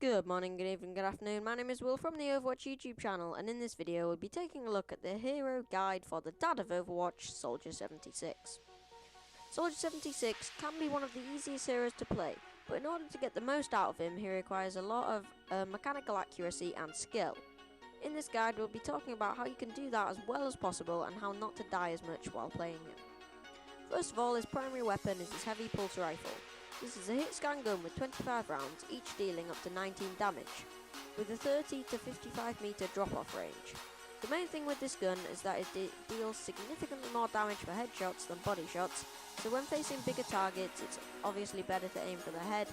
Good morning, good evening, good afternoon. My name is Will from the Overwatch YouTube channel, and in this video we'll be taking a look at the hero guide for the dad of Overwatch, Soldier 76. Soldier 76 can be one of the easiest heroes to play, but in order to get the most out of him, he requires a lot of mechanical accuracy and skill. In this guide we'll be talking about how you can do that as well as possible and how not to die as much while playing him. First of all, his primary weapon is his heavy pulse rifle. This is a hit scan gun with 25 rounds, each dealing up to 19 damage, with a 30 to 55 meter drop off range. The main thing with this gun is that it deals significantly more damage for headshots than body shots, so when facing bigger targets it's obviously better to aim for the head,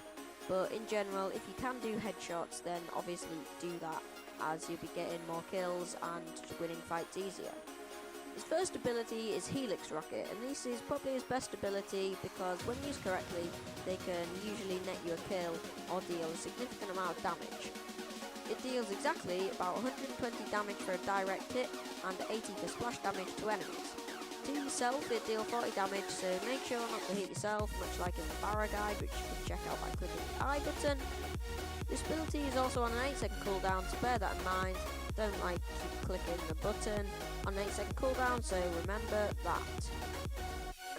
but in general if you can do headshots then obviously do that, as you'll be getting more kills and winning fights easier. His first ability is Helix Rocket, and this is probably his best ability because when used correctly, they can usually net you a kill or deal a significant amount of damage. It deals exactly about 120 damage for a direct hit and 80 for splash damage to enemies. To yourself, it deals 40 damage, so make sure not to hit yourself, much like in the Barra guide, which you can check out by clicking the I button. This ability is also on an 8-second cooldown, so bear that in mind. Don't keep clicking the button on an 8-second cooldown, so remember that.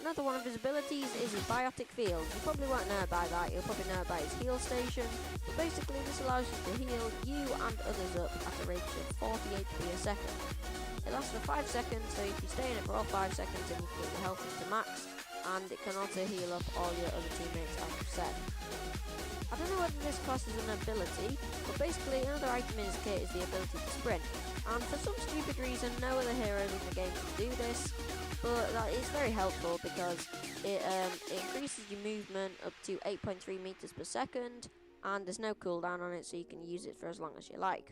Another one of his abilities is his Biotic Field. You probably won't know about that, you'll probably know about his heal station, but basically this allows you to heal you and others up at a rate of 40 HP a second. It lasts for 5 seconds, so if you stay in it for all 5 seconds then you can get your health up to max, and it can also heal up all your other teammates as I've said. I don't know whether this class is an ability, but basically another item in his kit is the ability to sprint, and for some stupid reason no other heroes in the game can do this, but that is very helpful because it increases your movement up to 8.3 meters per second, and there's no cooldown on it, so you can use it for as long as you like.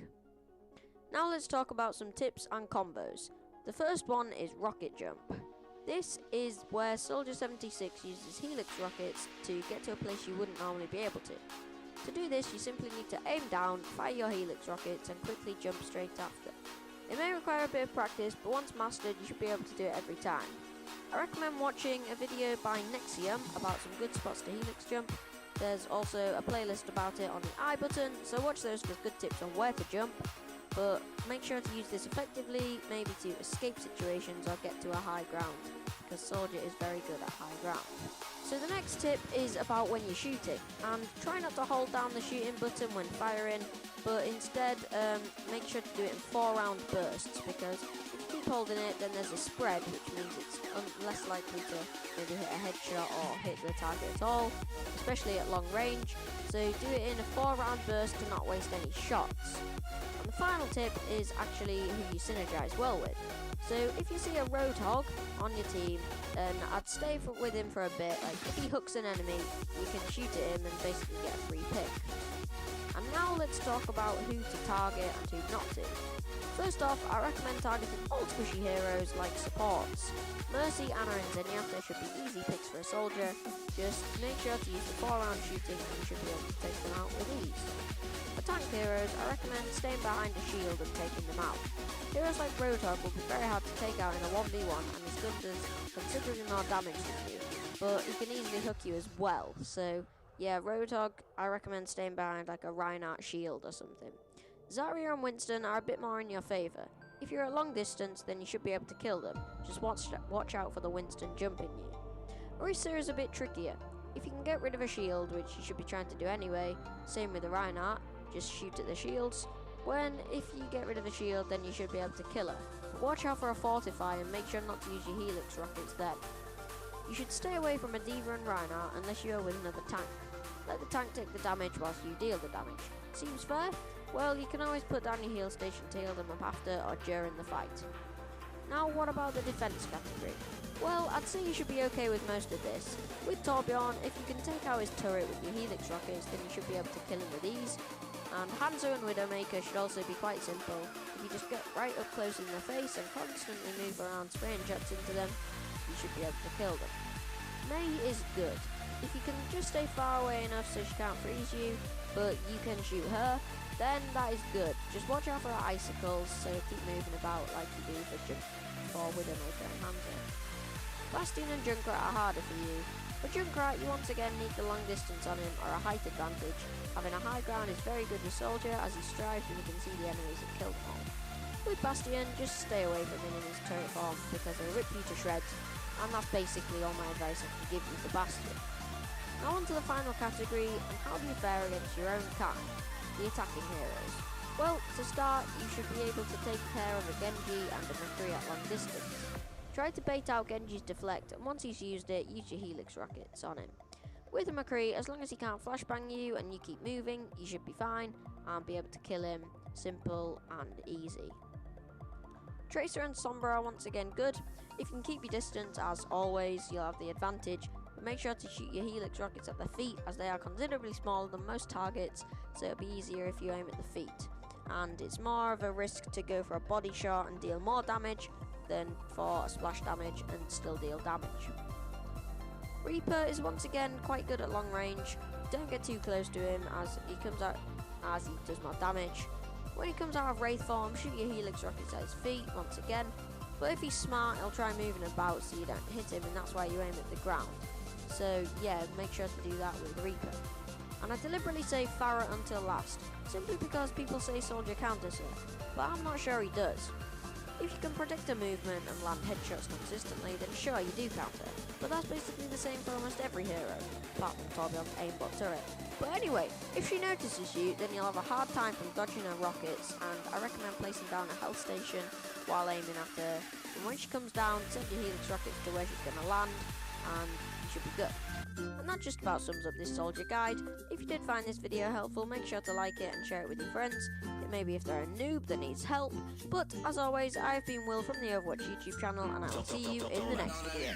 Now let's talk about some tips and combos. The first one is Rocket Jump. This is where Soldier 76 uses Helix rockets to get to a place you wouldn't normally be able to. To do this, you simply need to aim down, fire your Helix rockets, and quickly jump straight after. It may require a bit of practice, but once mastered, you should be able to do it every time. I recommend watching a video by Nexium about some good spots to Helix jump. There's also a playlist about it on the I button, so watch those for good tips on where to jump. But make sure to use this effectively, maybe to escape situations or get to a high ground, because Soldier is very good at high ground. So the next tip is about when you're shooting, and try not to hold down the shooting button when firing, but instead make sure to do it in 4-round bursts, because if you keep holding it then there's a spread, which means it's less likely to maybe hit a headshot or hit the target at all, especially at long range, so do it in a 4-round burst to not waste any shots. And the final tip is actually who you synergize well with. So if you see a Roadhog on your team, then I'd stay with him for a bit. Like if he hooks an enemy, you can shoot at him and basically get a free pick. And now let's talk about who to target and who not to. First off, I recommend targeting all squishy heroes like supports. Mercy, Ana and Zenyatta should be easy picks for a soldier. Just make sure to use the 4-round shooting and you should be able to take them out with ease. For tank heroes, I recommend staying behind a shield and taking them out. Heroes like Roadhog will be very hard to take out in a 1v1 and his gun does considerably more damage than you, but he can easily hook you as well, so yeah, Roadhog, I recommend staying behind like a Reinhardt shield or something. Zarya and Winston are a bit more in your favour. If you're at long distance, then you should be able to kill them, just watch out for the Winston jumping you. Orisa is a bit trickier. If you can get rid of a shield, which you should be trying to do anyway, same with the Reinhardt, just shoot at the shields. If you get rid of the shield, then you should be able to kill her. But watch out for a Fortify and make sure not to use your Helix rockets then. You should stay away from a D.Va and Reinhardt unless you are with another tank. Let the tank take the damage whilst you deal the damage. Seems fair? Well, you can always put down your heal station to heal them up after or during the fight. Now what about the defense category? Well, I'd say you should be okay with most of this. With Torbjorn, if you can take out his turret with your Helix rockets, then you should be able to kill him with ease. And Hanzo and Widowmaker should also be quite simple. If you just get right up close in their face and constantly move around spraying shots into them, you should be able to kill them. Mei is good. If you can just stay far away enough so she can't freeze you, but you can shoot her, then that is good. Just watch out for her icicles, so keep moving about like you do for Widowmaker and Hanzo. Bastion and Junkrat are harder for you, For Junkrat, you once again need the long distance on him or a height advantage. Having a high ground is very good with Soldier as he strives when he can see the enemies and kill them all. With Bastion, just stay away from him in his turret form because they'll rip you to shreds, and that's basically all my advice I can give you for Bastion. Now on to the final category, and how do you fare against your own kind, the attacking heroes. Well, to start, you should be able to take care of a Genji and a McCree at long distance. Try to bait out Genji's deflect, and once he's used it, use your Helix rockets on him. With a McCree, as long as he can't flashbang you and you keep moving, you should be fine and be able to kill him, simple and easy. Tracer and Sombra are once again good. If you can keep your distance, as always, you'll have the advantage, but make sure to shoot your Helix rockets at the feet as they are considerably smaller than most targets, so it'll be easier if you aim at the feet. And it's more of a risk to go for a body shot and deal more damage than for a splash damage and still deal damage. Reaper is once again quite good at long range. Don't get too close to him as he does more damage. When he comes out of Wraith form, shoot your Helix rockets at his feet once again, but if he's smart, he'll try moving about so you don't hit him, and that's why you aim at the ground. So yeah, make sure to do that with Reaper. And I deliberately say Pharah until last, simply because people say Soldier counters him, but I'm not sure he does. If you can predict a movement and land headshots consistently, then sure you do counter, but that's basically the same for almost every hero, apart from Torbjorn's aimbot turret. But anyway, if she notices you, then you'll have a hard time from dodging her rockets, and I recommend placing down a health station while aiming at her, and when she comes down, send your Helix rockets to where she's going to land, and you should be good. And that just about sums up this Soldier guide. If you did find this video helpful, make sure to like it and share it with your friends. It may be if they're a noob that needs help, but as always, I have been Will from the Overwatch YouTube channel, and I will see you in the next video.